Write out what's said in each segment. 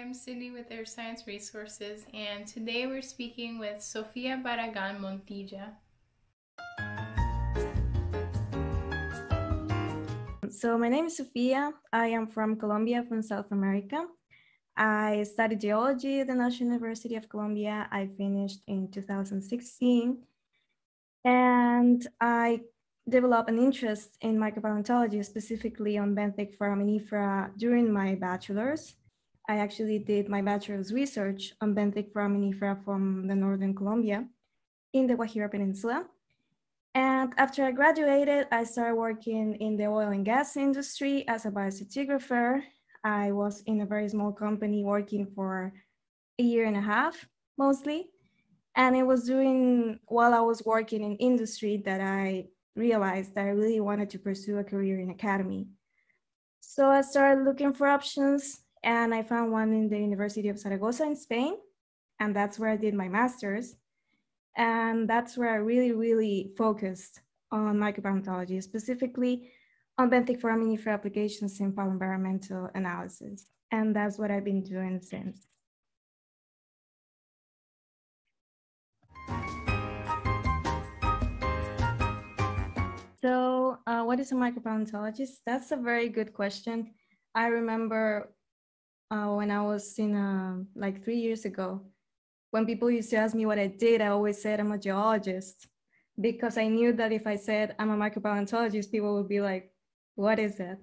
I'm Sydney with Earth Science Resources, and today we're speaking with Sofia Barragan Montilla. So my name is Sofia. I am from Colombia, from South America. I studied geology at the National University of Colombia. I finished in 2016, and I developed an interest in micropaleontology, specifically on benthic foraminifera during my bachelor's. I actually did my bachelor's research on benthic foraminifera from the northern Colombia in the Guajira Peninsula. And after I graduated, I started working in the oil and gas industry as a biostratigrapher. I was in a very small company working for a year and a half, mostly. And it was while I was working in industry that I realized that I really wanted to pursue a career in academy. So I started looking for options, and I found one in the University of Zaragoza in Spain. And that's where I did my master's. And that's where I really focused on micropaleontology, specifically on benthic foraminifera applications in environmental analysis. And that's what I've been doing since. So what is a micropaleontologist? That's a very good question. I remember when I was in like 3 years ago, when people used to ask me what I did, I always said I'm a geologist, because I knew that if I said I'm a micropaleontologist, people would be like, what is that?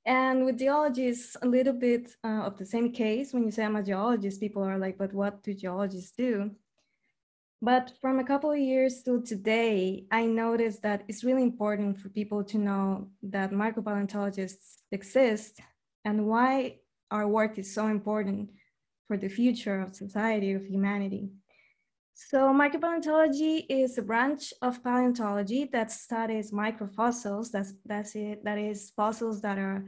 And with geology, it's a little bit of the same case. When you say I'm a geologist, people are like, but what do geologists do? But from a couple of years till today, I noticed that it's really important for people to know that micropaleontologists exist and why our work is so important for the future of society, of humanity. So micropaleontology is a branch of paleontology that studies microfossils. That's it. That is fossils that are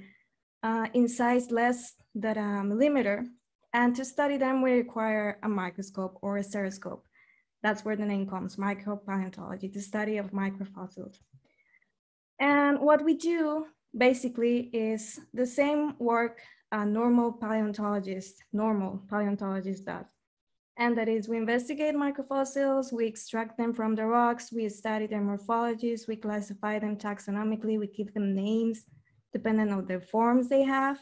in size less than a millimeter. And to study them, we require a microscope or a stereoscope. That's where the name comes, micropaleontology, the study of microfossils. And what we do basically is the same work a normal paleontologist does. And that is, we investigate microfossils, we extract them from the rocks, we study their morphologies, we classify them taxonomically, we give them names depending on the forms they have.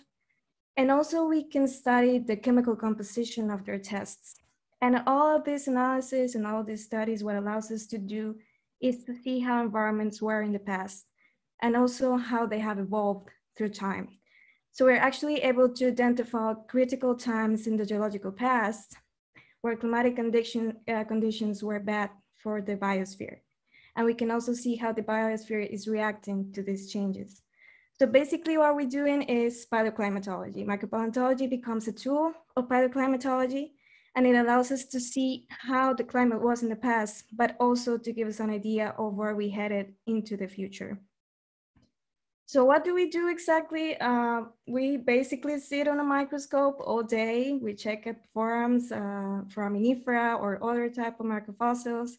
And also we can study the chemical composition of their tests. And all of this analysis and all of these studies, what allows us to do is to see how environments were in the past and also how they have evolved through time. So we're actually able to identify critical times in the geological past where climatic conditions were bad for the biosphere. And we can also see how the biosphere is reacting to these changes. So basically what we're doing is paleoclimatology. Micropaleontology becomes a tool of paleoclimatology, and it allows us to see how the climate was in the past, but also to give us an idea of where we headed into the future. So what do we do exactly? We basically sit on a microscope all day. We check at forams, foraminifera or other type of microfossils.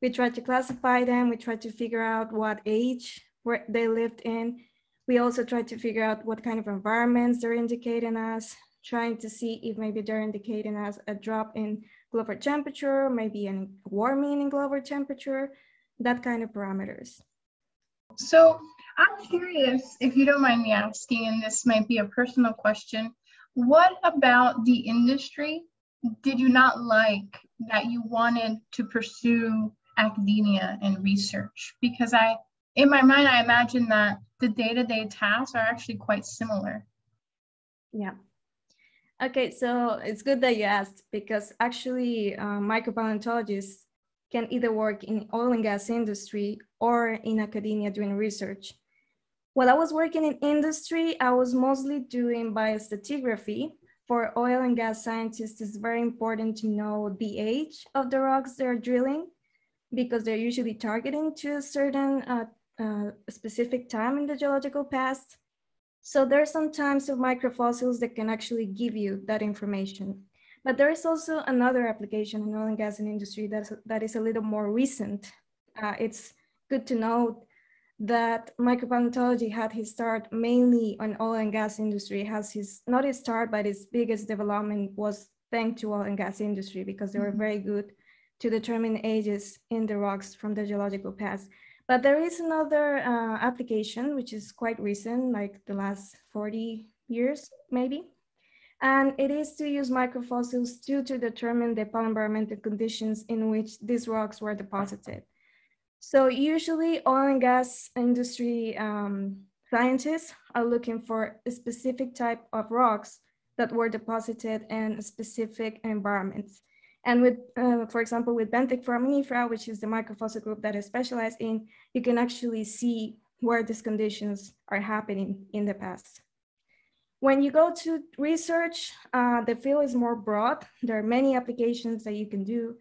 We try to classify them. We try to figure out what age they lived in. We also try to figure out what kind of environments they're indicating us, trying to see if maybe they're indicating us a drop in global temperature, maybe a warming in global temperature, that kind of parameters. So I'm curious, if you don't mind me asking, and this might be a personal question, what about the industry did you not like that you wanted to pursue academia and research? Because in my mind, I imagine that the day-to-day tasks are actually quite similar. Yeah. Okay, so it's good that you asked, because actually micropaleontologists can either work in oil and gas industry or in academia doing research. While I was working in industry, I was mostly doing biostratigraphy. For oil and gas scientists, it's very important to know the age of the rocks they're drilling, because they're usually targeting to a certain specific time in the geological past. So there are some types of microfossils that can actually give you that information. But there is also another application in oil and gas industry that is a little more recent. It's good to know that micropaleontology had his start mainly on oil and gas industry. It has not his start, but its biggest development was thanks to oil and gas industry, because they were very good to determine ages in the rocks from the geological past. But there is another application, which is quite recent, like the last 40 years, maybe. And it is to use microfossils to determine the environmental conditions in which these rocks were deposited. So usually oil and gas industry scientists are looking for a specific type of rocks that were deposited in specific environments. And with, for example, with benthic foraminifera, which is the microfossil group that I specialize in, you can actually see where these conditions are happening in the past. When you go to research, the field is more broad. There are many applications that you can do.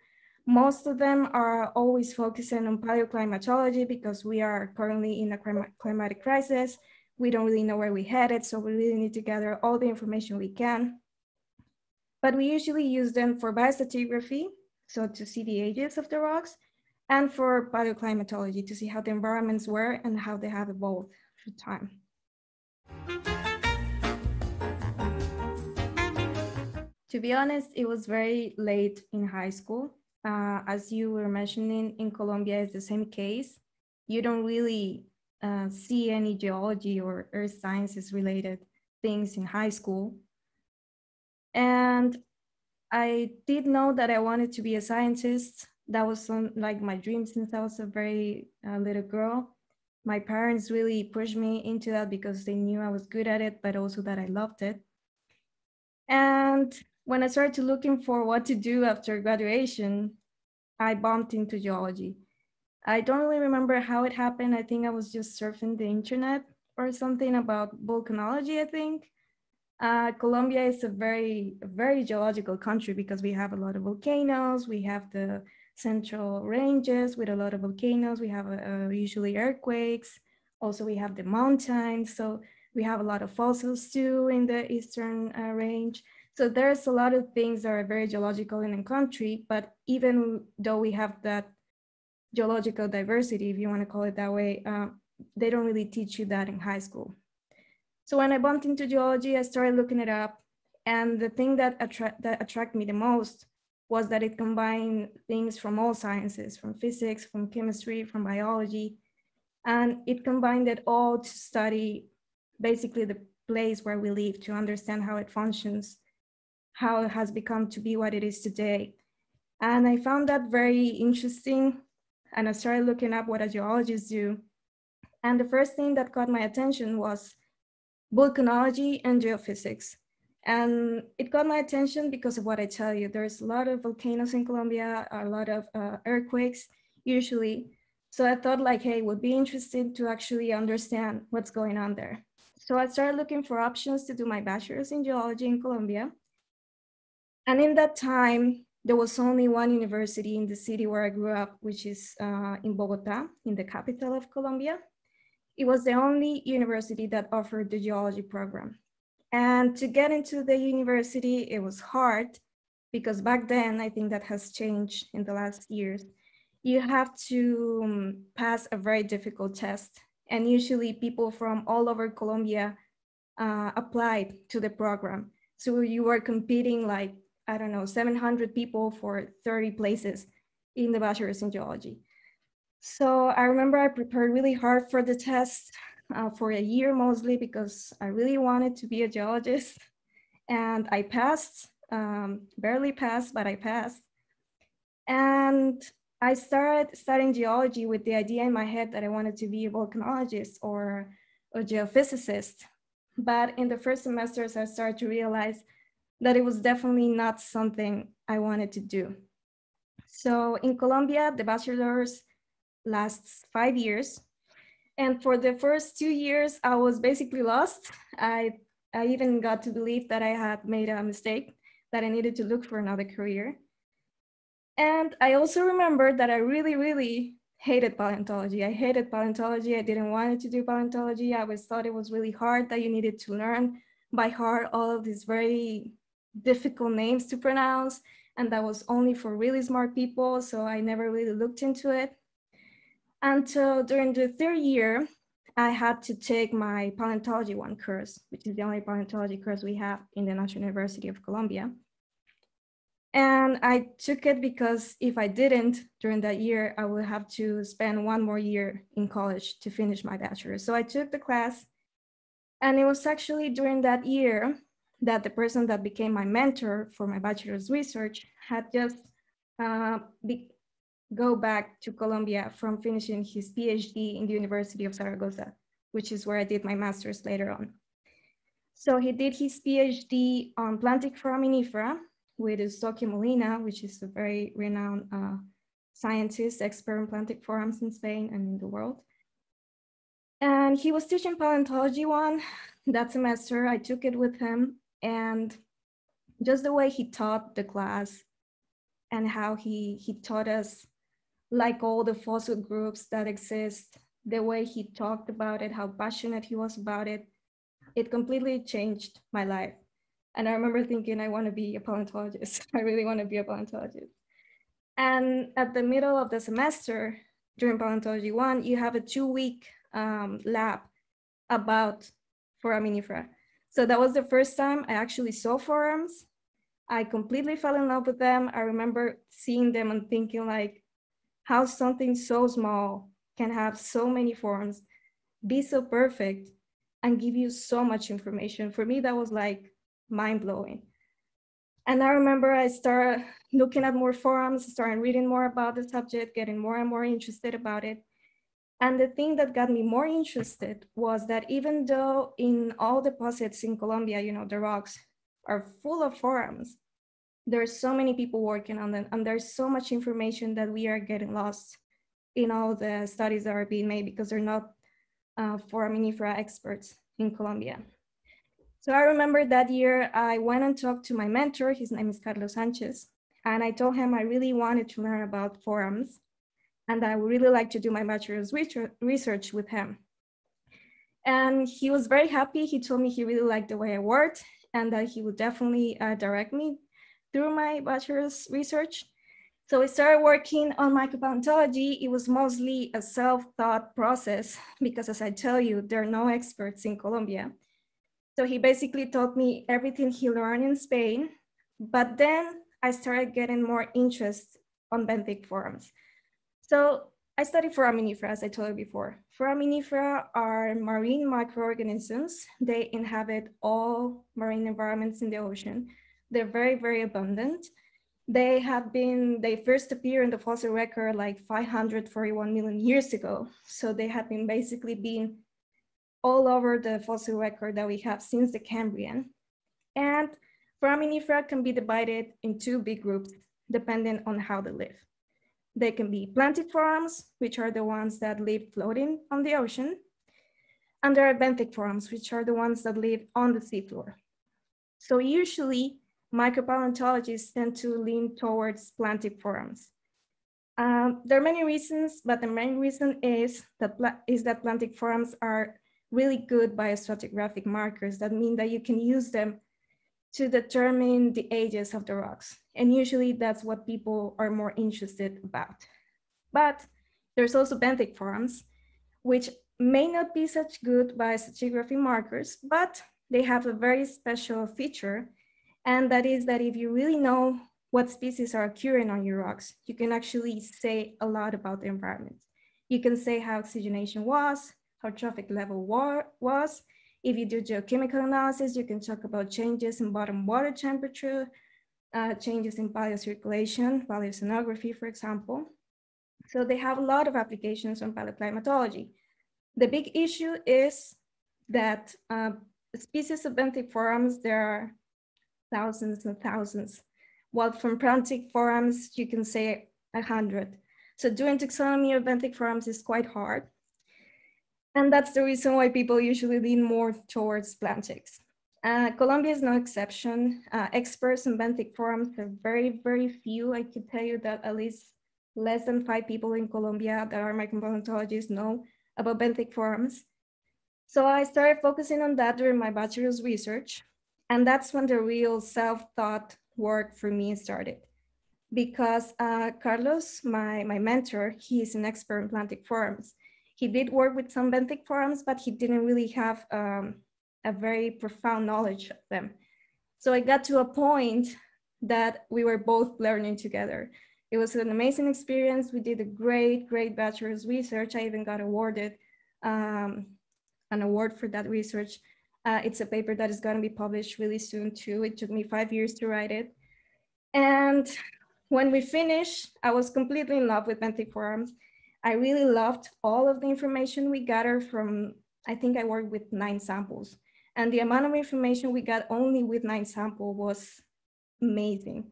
Most of them are always focusing on paleoclimatology, because we are currently in a climatic crisis. We don't really know where we're headed, so we really need to gather all the information we can. But we usually use them for biostratigraphy, so to see the ages of the rocks, and for paleoclimatology, to see how the environments were and how they have evolved through time. To be honest, it was very late in high school. As you were mentioning, in Colombia, it's the same case. You don't really see any geology or earth sciences related things in high school. And I did know that I wanted to be a scientist. That was like my dream since I was a very little girl. My parents really pushed me into that because they knew I was good at it, but also that I loved it. And when I started looking for what to do after graduation, I bumped into geology. I don't really remember how it happened. I think I was just surfing the internet or something about volcanology, I think. Colombia is a very geological country because we have a lot of volcanoes. We have the central ranges with a lot of volcanoes. We have usually earthquakes. Also, we have the mountains. So we have a lot of fossils too in the eastern range. So there's a lot of things that are very geological in the country, but even though we have that geological diversity, if you want to call it that way, they don't really teach you that in high school. So when I bumped into geology, I started looking it up. And the thing that attracted me the most was that it combined things from all sciences, from physics, from chemistry, from biology. And it combined it all to study basically the place where we live, to understand how it functions, how it has become to be what it is today. And I found that very interesting. And I started looking up what a geologist do. And the first thing that caught my attention was volcanology and geophysics. And it got my attention because of what I tell you. There's a lot of volcanoes in Colombia, a lot of earthquakes, usually. So I thought like, hey, it would be interesting to actually understand what's going on there. So I started looking for options to do my bachelor's in geology in Colombia. And in that time, there was only one university in the city where I grew up, which is in Bogota, in the capital of Colombia. It was the only university that offered the geology program. And to get into the university, it was hard because back then, I think that has changed in the last years. You have to pass a very difficult test. And usually people from all over Colombia applied to the program. So you were competing like, I don't know, 700 people for 30 places in the bachelor's in geology. So I remember I prepared really hard for the test for a year mostly because I really wanted to be a geologist. And I passed, barely passed, but I passed. And I started studying geology with the idea in my head that I wanted to be a volcanologist or a geophysicist. But in the first semesters, I started to realize that it was definitely not something I wanted to do. So in Colombia, the bachelor's lasts 5 years. And for the first 2 years, I was basically lost. I even got to believe that I had made a mistake, that I needed to look for another career. And I also remember that I really, really hated paleontology. I hated paleontology. I didn't want to do paleontology. I always thought it was really hard, that you needed to learn by heart all of these very difficult names to pronounce. And that was only for really smart people. So I never really looked into it. Until during the third year, I had to take my Paleontology 1 course, which is the only paleontology course we have in the National University of Colombia. And I took it because if I didn't during that year, I would have to spend one more year in college to finish my bachelor's. So I took the class, and it was actually during that year that the person that became my mentor for my bachelor's research had just go back to Colombia from finishing his PhD in the University of Zaragoza, which is where I did my master's later on. So he did his PhD on benthic foraminifera with Sofia Molina, which is a very renowned scientist, expert in benthic forams in Spain and in the world. And he was teaching Paleontology 1 that semester. I took it with him, and just the way he taught the class and how he taught us like all the fossil groups that exist, the way he talked about it, how passionate he was about it, it completely changed my life. And I remember thinking, I want to be a paleontologist. I really want to be a paleontologist. And at the middle of the semester, during Paleontology 1, you have a 2-week lab about foraminifera. So that was the first time I actually saw forams. I completely fell in love with them. I remember seeing them and thinking like, how something so small can have so many forms, be so perfect, and give you so much information. For me, that was like mind-blowing. And I remember I started looking at more forums, started reading more about the subject, getting more and more interested about it. And the thing that got me more interested was that even though in all deposits in Colombia, you know, the rocks are full of forams, there's so many people working on them, and there's so much information that we are getting lost in all the studies that are being made because they're not foraminifera experts in Colombia. So I remember that year I went and talked to my mentor, his name is Carlos Sanchez, and I told him I really wanted to learn about forams and I would really like to do my bachelor's research with him. And he was very happy. He told me he really liked the way I worked and that he would definitely direct me through my bachelor's research. So we started working on micropaleontology. It was mostly a self-taught process because, as I tell you, there are no experts in Colombia. So he basically taught me everything he learned in Spain, but then I started getting more interest on benthic forams. So I studied foraminifera, as I told you before. Foraminifera are marine microorganisms. They inhabit all marine environments in the ocean. They're very, very abundant. They first appeared in the fossil record like 541 million years ago. So they have been basically being all over the fossil record that we have since the Cambrian. And foraminifera can be divided in 2 big groups, depending on how they live. They can be plantiforms, which are the ones that live floating on the ocean. And there are benthic forms, which are the ones that live on the seafloor. So usually, micropaleontologists tend to lean towards plantiforms. There are many reasons, but the main reason is that plantiforms are really good biostratigraphic markers that mean that you can use them to determine the ages of the rocks. And usually that's what people are more interested about. But there's also benthic forms, which may not be such good biostratigraphic markers, but they have a very special feature. And that is that if you really know what species are occurring on your rocks, you can actually say a lot about the environment. You can say how oxygenation was, how trophic level was. If you do geochemical analysis, you can talk about changes in bottom water temperature, changes in paleocirculation, paleoceanography, for example. So they have a lot of applications on paleoclimatology. The big issue is that species of benthic forams, there are thousands and thousands, while from benthic forams, you can say 100. So doing taxonomy of benthic forams is quite hard. And that's the reason why people usually lean more towards benthics. Colombia is no exception. Experts in benthic forams are very, very few. I could tell you that at least less than 5 people in Colombia that are micropaleontologists know about benthic forams. So I started focusing on that during my bachelor's research. And that's when the real self-taught work for me started. because Carlos, my mentor, he is an expert in benthic forms. He did work with some benthic forms, but he didn't really have a very profound knowledge of them. So I got to a point that we were both learning together. It was an amazing experience. We did a great bachelor's research. I even got awarded an award for that research. It's a paper that is going to be published really soon too. It took me 5 years to write it. And when we finished, I was completely in love with benthic forms. I really loved all of the information we gathered from, I think I worked with 9 samples. And the amount of information we got only with 9 samples was amazing.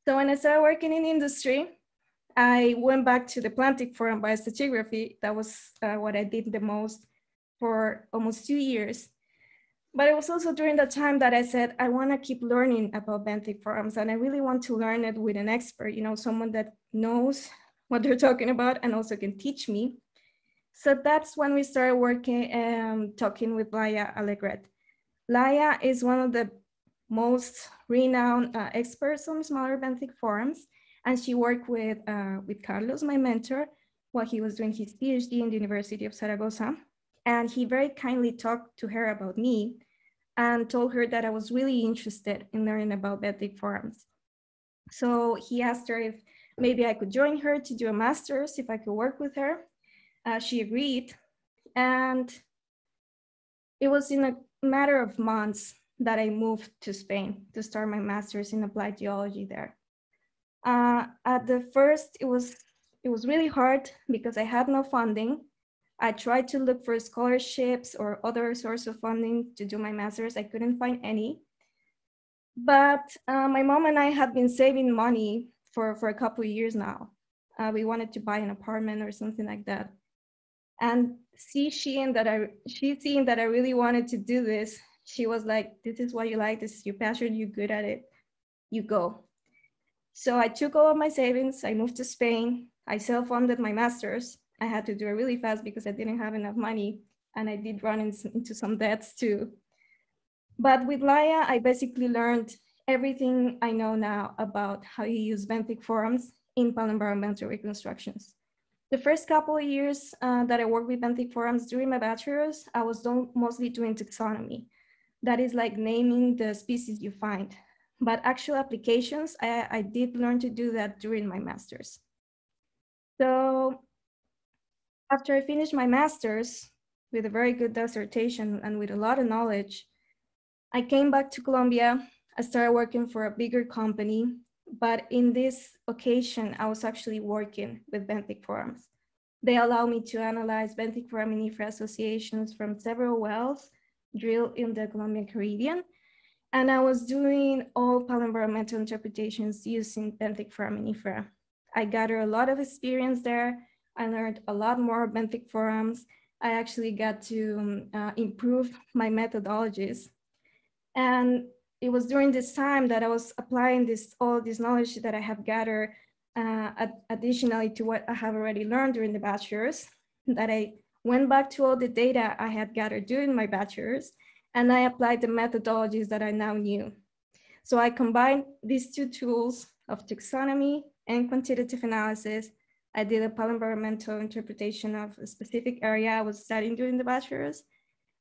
So when I started working in industry, I went back to the benthic form biostratigraphy. That was what I did the most for almost 2 years. But it was also during that time that I said, I want to keep learning about benthic forms, and I really want to learn it with an expert, you know, someone that knows what they're talking about and also can teach me. So that's when we started working, talking with Laia Alegret. Laia is one of the most renowned experts on smaller benthic forms, and she worked with Carlos, my mentor, while he was doing his PhD in the University of Zaragoza. And he very kindly talked to her about me and told her that I was really interested in learning about benthic forms. So he asked her if maybe I could join her to do a master's, if I could work with her. She agreed. And it was in a matter of months that I moved to Spain to start my master's in applied geology there. At the first, it was really hard because I had no funding. I tried to look for scholarships or other source of funding to do my master's. I couldn't find any. But my mom and I had been saving money for a couple of years now. We wanted to buy an apartment or something like that. And seeing that I really wanted to do this, she was like, this is what you like, this is your passion, you're good at it, you go. So I took all of my savings, I moved to Spain, I self-funded my master's. I had to do it really fast because I didn't have enough money, and I did run into some debts too. But with Laia, I basically learned everything I know now about how you use benthic forms in paleoenvironmental reconstructions. The first couple of years that I worked with benthic forms during my bachelor's, I was mostly doing taxonomy. That is like naming the species you find. But actual applications, I did learn to do that during my master's. So after I finished my master's with a very good dissertation and with a lot of knowledge, I came back to Colombia. I started working for a bigger company, but in this occasion, I was actually working with benthic forms. They allow me to analyze benthic foraminifera associations from several wells drilled in the Colombian Caribbean. And I was doing all paleoenvironmental interpretations using benthic foraminifera. I gathered a lot of experience there. I learned a lot more benthic forms. I actually got to improve my methodologies. And it was during this time that I was applying all this knowledge that I have gathered additionally to what I have already learned during the bachelor's, that I went back to all the data I had gathered during my bachelor's, and I applied the methodologies that I now knew. So I combined these two tools of taxonomy and quantitative analysis. I did a paleoenvironmental interpretation of a specific area I was studying during the bachelor's,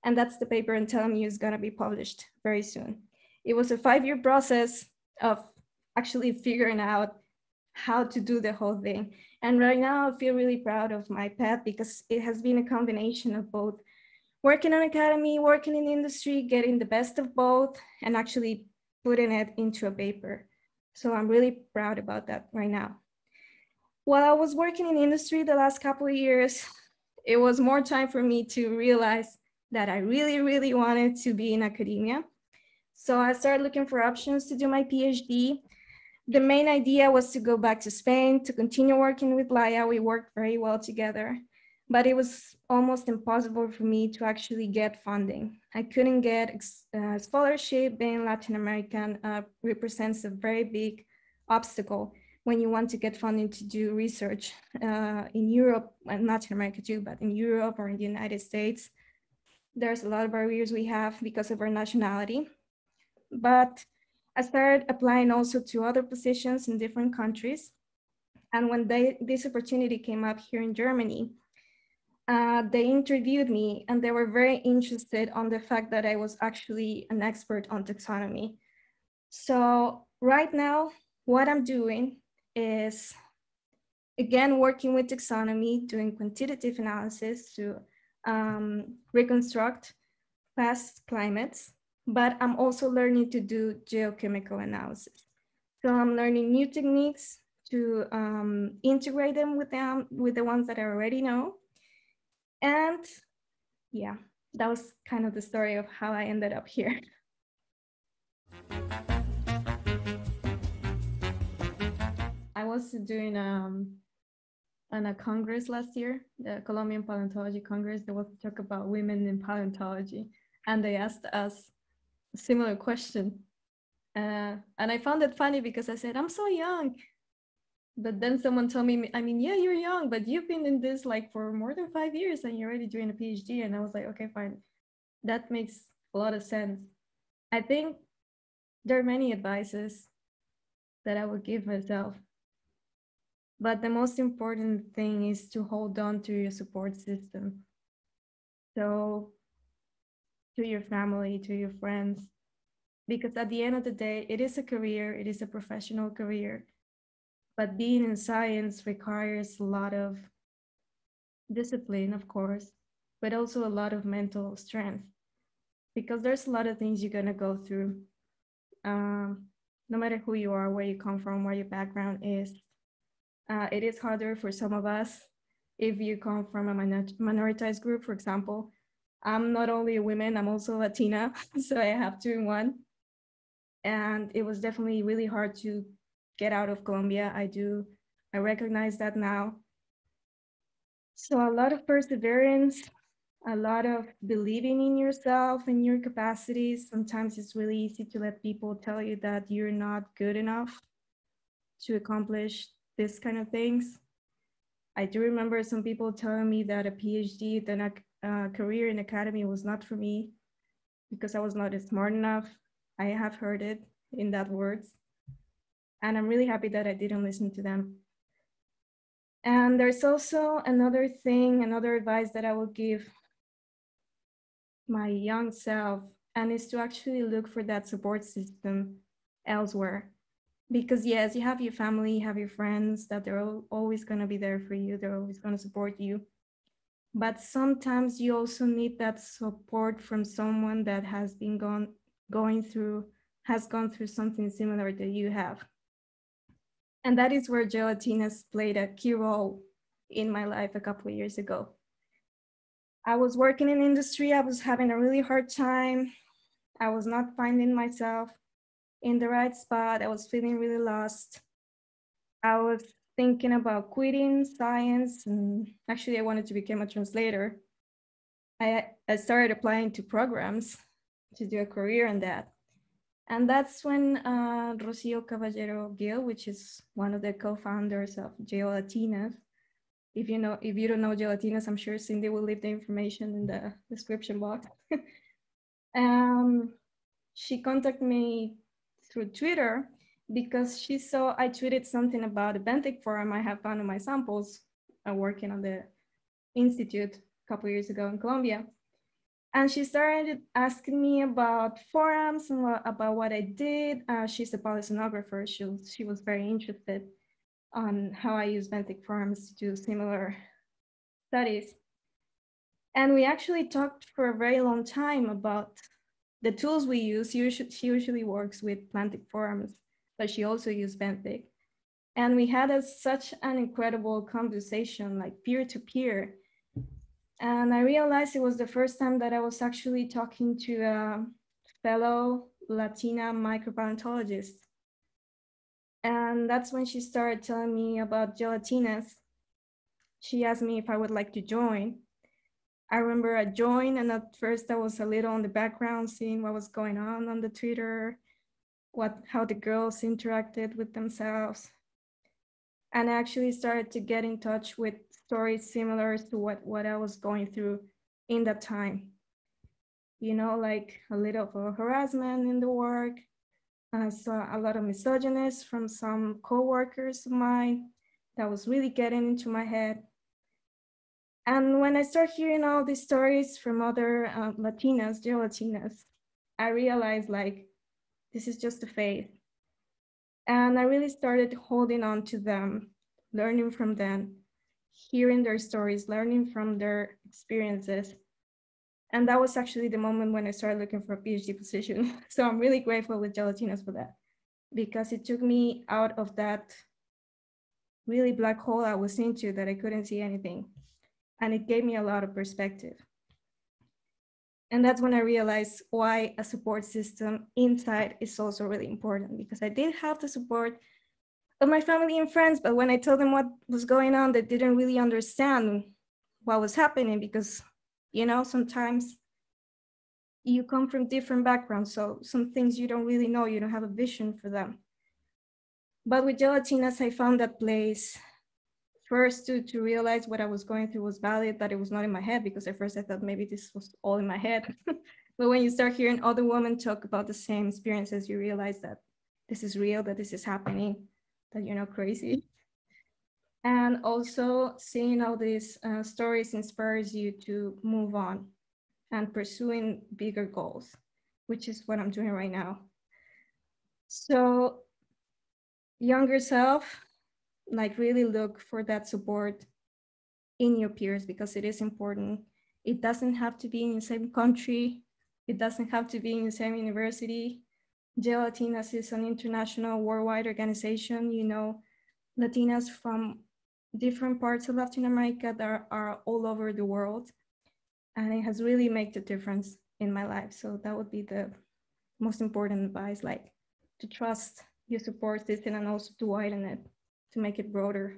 and that's the paper I'm telling you is gonna be published very soon. It was a 5-year process of actually figuring out how to do the whole thing. And right now I feel really proud of my path because it has been a combination of both working on academy, working in industry, getting the best of both, and actually putting it into a paper. So I'm really proud about that right now. While I was working in industry the last couple of years, it was more time for me to realize that I really, really wanted to be in academia. So I started looking for options to do my PhD. The main idea was to go back to Spain to continue working with Laia. We worked very well together, but it was almost impossible for me to actually get funding. I couldn't get scholarship. Being Latin American represents a very big obstacle when you want to get funding to do research in Europe, and Latin America too, but in Europe or in the United States, there's a lot of barriers we have because of our nationality. But I started applying also to other positions in different countries. And when this opportunity came up here in Germany, they interviewed me and they were very interested on the fact that I was actually an expert on taxonomy. So right now, what I'm doing is, again, working with taxonomy, doing quantitative analysis to reconstruct past climates, but I'm also learning to do geochemical analysis. So I'm learning new techniques to integrate them with the ones that I already know. And yeah, that was kind of the story of how I ended up here. I was doing on a congress last year, the Colombian Paleontology Congress. There was a talk about women in paleontology, and they asked us a similar question. And I found it funny because I said, I'm so young. But then someone told me, I mean, yeah, you're young, but you've been in this like for more than 5 years and you're already doing a PhD. And I was like, okay, fine. That makes a lot of sense. I think there are many advices that I would give myself. But the most important thing is to hold on to your support system. So to your family, to your friends, because at the end of the day, it is a career, it is a professional career. But being in science requires a lot of discipline, of course, but also a lot of mental strength, because there's a lot of things you're going to go through. No matter who you are, where you come from, where your background is. It is harder for some of us if you come from a minoritized group, for example. I'm not only a woman, I'm also Latina, so I have 2 in 1. And it was definitely really hard to get out of Colombia. I recognize that now. So a lot of perseverance, a lot of believing in yourself and your capacities. Sometimes it's really easy to let people tell you that you're not good enough to accomplish this kind of things. I do remember some people telling me that a PhD, then a career in academy was not for me because I was not smart enough. I have heard it in that words. And I'm really happy that I didn't listen to them. And there's also another thing, another advice that I will give my young self, and is to actually look for that support system elsewhere. Because yes, you have your family, you have your friends, that they're always going to be there for you. They're always going to support you. But sometimes you also need that support from someone that has been gone through something similar that you have. And that is where Gelatinas played a key role in my life a couple of years ago. I was working in industry. I was having a really hard time. I was not finding myself in the right spot. I was feeling really lost. I was thinking about quitting science, and actually I wanted to become a translator. I started applying to programs to do a career in that. And that's when Rocio Caballero Gil, which is one of the co-founders of Gelatinas. If you don't know Gelatinas, I'm sure Cindy will leave the information in the description box. She contacted me through Twitter because she saw I tweeted something about a benthic forum I have found in my samples working on the institute a couple of years ago in Colombia. And she started asking me about forums and about what I did. She's a polysonographer. She was very interested on how I use benthic forums to do similar studies. And we actually talked for a very long time about the tools we use. She usually works with benthic forums, but she also used benthic. And we had such an incredible conversation, like peer-to-peer. And I realized it was the first time that I was actually talking to a fellow Latina micropaleontologist. And that's when she started telling me about gelatinas. She asked me if I would like to join. I remember I joined, and at first I was a little on the background, seeing what was going on the Twitter, how the girls interacted with themselves. And I actually started to get in touch with stories similar to what I was going through in that time. You know, like a little of a harassment in the work, I saw a lot of misogynists from some coworkers of mine that was really getting into my head. And when I start hearing all these stories from other Latinas, Latinas, I realized like, this is just a phase. And I really started holding on to them, learning from them, hearing their stories, learning from their experiences. And that was actually the moment when I started looking for a PhD position. So I'm really grateful with Gelatinas for that, because it took me out of that really black hole I was into that I couldn't see anything. And it gave me a lot of perspective. And that's when I realized why a support system inside is also really important, because I did have the support of my family and friends, but when I told them what was going on, they didn't really understand what was happening, because, you know, sometimes you come from different backgrounds, so some things you don't really know, you don't have a vision for them. But with Gelatinas, I found that place first to realize what I was going through was valid, that it was not in my head, because at first I thought maybe this was all in my head. But when you start hearing other women talk about the same experiences, you realize that this is real, that this is happening, that you're not crazy. And also seeing all these stories inspires you to move on and pursuing bigger goals, which is what I'm doing right now. So younger self, like really look for that support in your peers, because it is important. It doesn't have to be in the same country. It doesn't have to be in the same university. Gelatinas is an international worldwide organization. You know, Latinas from different parts of Latin America that are all over the world. And it has really made a difference in my life. So that would be the most important advice, like to trust your support system and also to widen it, to make it broader.